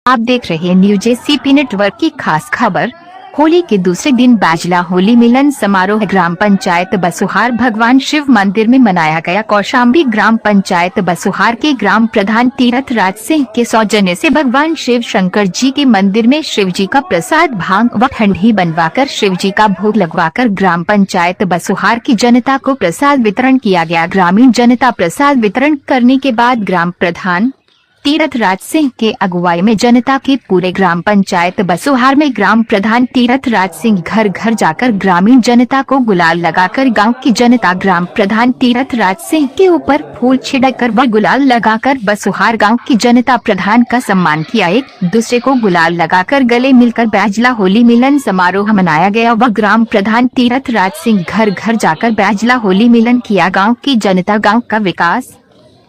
आप देख रहे हैं न्यूज एसीपी नेटवर्क की खास खबर। होली के दूसरे दिन बैजला होली मिलन समारोह ग्राम पंचायत बसुहार भगवान शिव मंदिर में मनाया गया। कौशाम्बी ग्राम पंचायत बसुहार के ग्राम प्रधान तीरथ राज सिंह के सौजन्य से भगवान शिव शंकर जी के मंदिर में शिव जी का प्रसाद भांग व ठंडी बनवाकर शिव जी का भोग लगवाकर ग्राम पंचायत बसुहार की जनता को प्रसाद वितरण किया गया। ग्रामीण जनता प्रसाद वितरण करने के बाद ग्राम प्रधान तीरथ राज सिंह के अगुवाई में जनता के पूरे ग्राम पंचायत बसुहार में ग्राम प्रधान तीरथ राज सिंह घर घर जाकर ग्रामीण जनता को गुलाल लगाकर गांव की जनता ग्राम प्रधान तीरथ राज सिंह के ऊपर फूल छिड़ककर व गुलाल लगाकर बसुहार गांव की जनता प्रधान का सम्मान किया। एक दूसरे को गुलाल लगाकर गले मिलकर बैजला होली मिलन समारोह मनाया गया व ग्राम प्रधान तीरथ राज सिंह घर घर जाकर बैजला होली मिलन किया। गाँव की जनता गाँव का विकास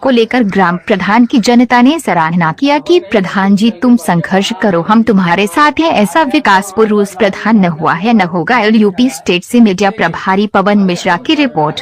को लेकर ग्राम प्रधान की जनता ने सराहना किया कि प्रधान जी तुम संघर्ष करो, हम तुम्हारे साथ हैं। ऐसा विकास पुरुष प्रधान न हुआ है न होगा। यूपी स्टेट से मीडिया प्रभारी पवन मिश्रा की रिपोर्ट।